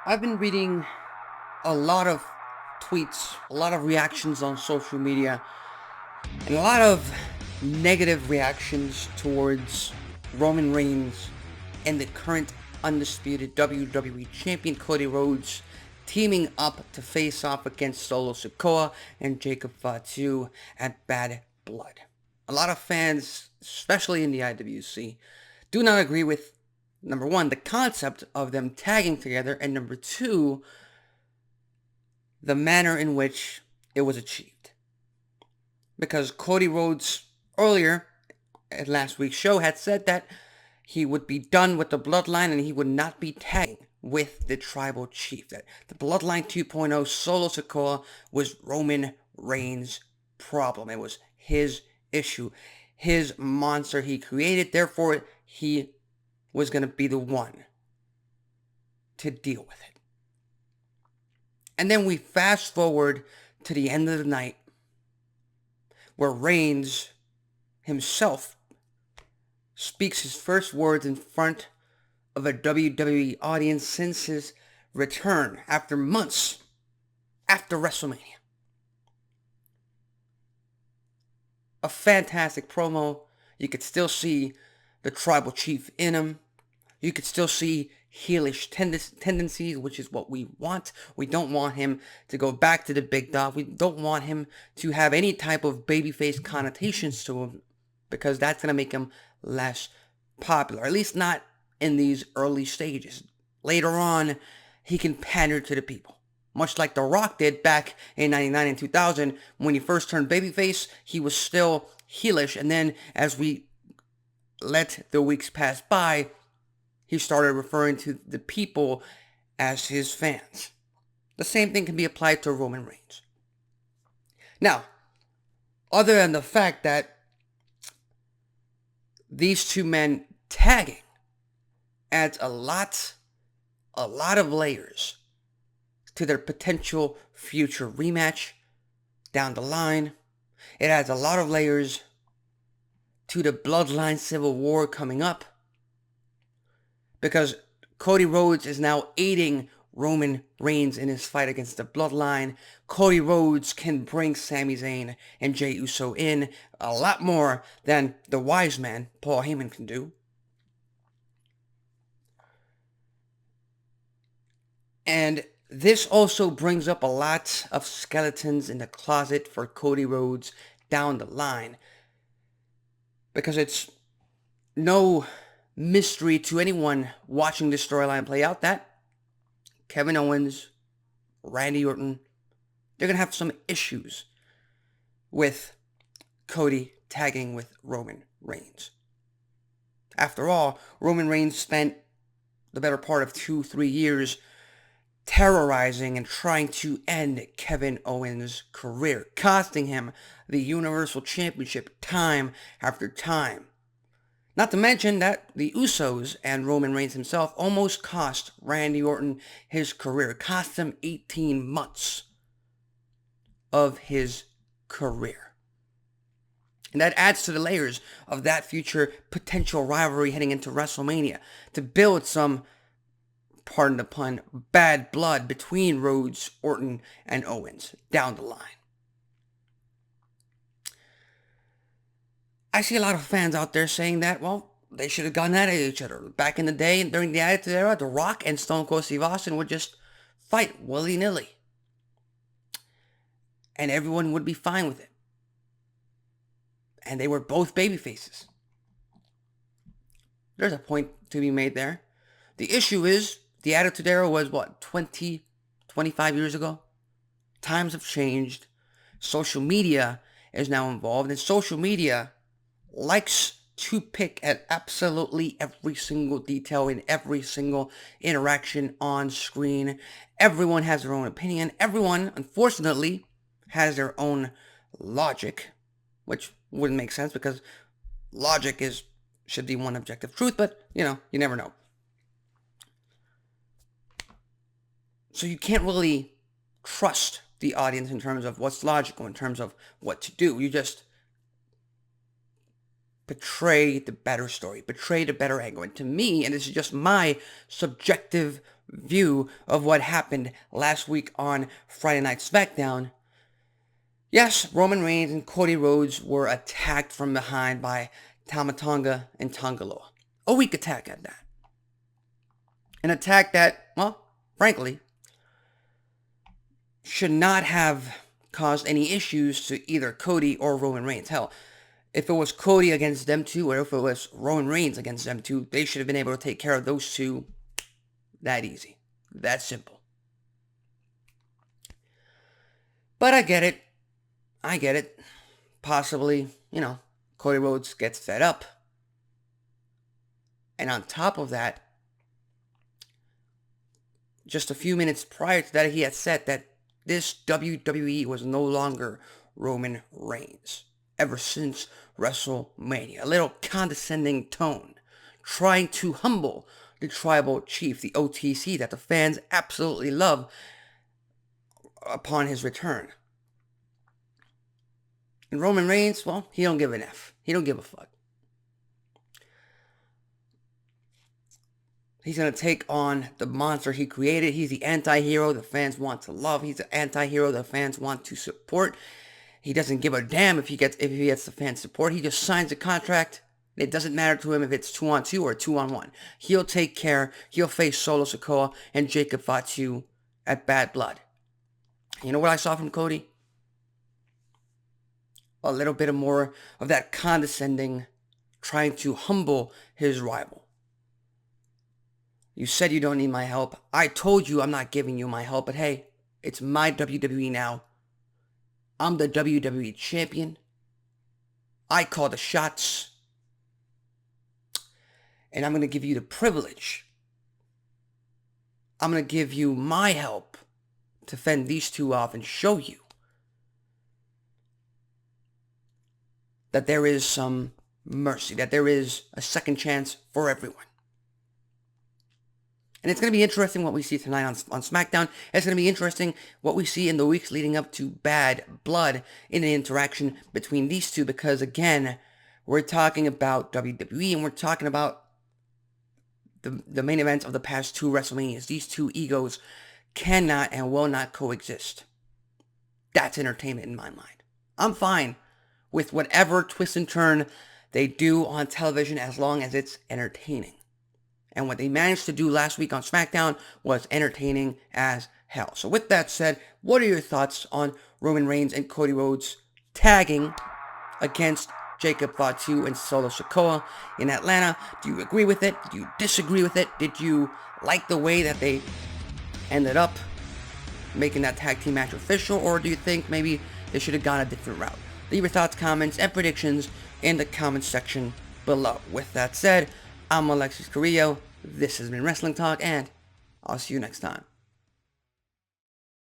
I've been reading a lot of tweets, a lot of reactions on social media, and a lot of negative reactions towards Roman Reigns and the current undisputed WWE Champion Cody Rhodes teaming up to face off against Solo Sikoa and Jacob Fatu at Bad Blood. A lot of fans, especially in the IWC, do not agree with, number one, the concept of them tagging together, and number two, the manner in which it was achieved. Because Cody Rhodes earlier at last week's show had said that he would be done with the Bloodline and he would not be tagging with the Tribal Chief. That the Bloodline 2.0 Solo Sikoa was Roman Reigns' problem. It was his issue, his monster he created. Therefore, he was going to be the one to deal with it. And then we fast forward to the end of the night where Reigns himself speaks his first words in front of a WWE audience since his return after months after WrestleMania. A fantastic promo. You could still see the Tribal Chief in him. You could still see heelish tendencies, which is what we want. We don't want him to go back to the big dog. We don't want him to have any type of babyface connotations to him, because that's going to make him less popular, at least not in these early stages. Later on, he can pander to the people, much like The Rock did back in 99 and 2000. When he first turned babyface, he was still heelish, and then as we let the weeks pass by, he started referring to the people as his fans. The same thing can be applied to Roman Reigns. Now, other than the fact that these two men tagging adds a lot of layers to their potential future rematch down the line. It adds a lot of layers to the Bloodline Civil War coming up, because Cody Rhodes is now aiding Roman Reigns in his fight against the Bloodline. Cody Rhodes can bring Sami Zayn and Jey Uso in a lot more than the wise man, Paul Heyman, can do. And this also brings up a lot of skeletons in the closet for Cody Rhodes down the line, because it's no mystery to anyone watching this storyline play out that Kevin Owens, Randy Orton, they're going to have some issues with Cody tagging with Roman Reigns. After all, Roman Reigns spent the better part of 2-3 years terrorizing and trying to end Kevin Owens' career, costing him the Universal Championship time after time. Not to mention that the Usos and Roman Reigns himself almost cost Randy Orton his career, cost him 18 months of his career. And that adds to the layers of that future potential rivalry heading into WrestleMania, to build some, pardon the pun, bad blood between Rhodes, Orton, and Owens down the line. I see a lot of fans out there saying that, well, they should have gone at each other. Back in the day, during the Attitude Era, The Rock and Stone Cold Steve Austin would just fight willy-nilly, and everyone would be fine with it. And they were both babyfaces. There's a point to be made there. The issue is, the Attitude Era was, 25 years ago? Times have changed. Social media is now involved, and social media likes to pick at absolutely every single detail in every single interaction on screen. Everyone has their own opinion. Everyone, unfortunately, has their own logic, which wouldn't make sense because logic should be one objective truth, but, you never know. So you can't really trust the audience in terms of what's logical, in terms of what to do. You just portray the better story, portray the better angle. And to me, and this is just my subjective view of what happened last week on Friday Night SmackDown, yes, Roman Reigns and Cody Rhodes were attacked from behind by Tama Tonga and Tonga Loa. A weak attack at that. An attack that, well, frankly, should not have caused any issues to either Cody or Roman Reigns. Hell, if it was Cody against them two, or if it was Roman Reigns against them two, they should have been able to take care of those two that easy. That simple. But I get it. Possibly, Cody Rhodes gets fed up. And on top of that, just a few minutes prior to that, he had said that this WWE was no longer Roman Reigns ever since WrestleMania. A little condescending tone, trying to humble the tribal chief, the OTC, that the fans absolutely love upon his return. And Roman Reigns, well, he don't give an F. He don't give a fuck. He's going to take on the monster he created. He's the anti-hero the fans want to love. He's the anti-hero the fans want to support. He doesn't give a damn if he gets the fan support. He just signs a contract. It doesn't matter to him if it's 2-on-2 or 2-on-1. He'll take care. He'll face Solo Sikoa and Jacob Fatu at Bad Blood. You know what I saw from Cody? A little bit more of that condescending, trying to humble his rival. You said you don't need my help. I told you I'm not giving you my help, but hey, it's my WWE now. I'm the WWE Champion. I call the shots. And I'm going to give you the privilege. I'm going to give you my help to fend these two off and show you that there is some mercy, that there is a second chance for everyone. And it's going to be interesting what we see tonight on SmackDown. It's going to be interesting what we see in the weeks leading up to Bad Blood in an interaction between these two. Because, again, we're talking about WWE and we're talking about the main events of the past two WrestleManias. These two egos cannot and will not coexist. That's entertainment in my mind. I'm fine with whatever twist and turn they do on television as long as it's entertaining. And what they managed to do last week on SmackDown was entertaining as hell. So with that said, what are your thoughts on Roman Reigns and Cody Rhodes tagging against Jacob Fatu and Solo Sikoa in Atlanta? Do you agree with it? Do you disagree with it? Did you like the way that they ended up making that tag team match official? Or do you think maybe they should have gone a different route? Leave your thoughts, comments, and predictions in the comments section below. With that said, I'm Alexis Carrillo, this has been Wrestling Talk, and I'll see you next time.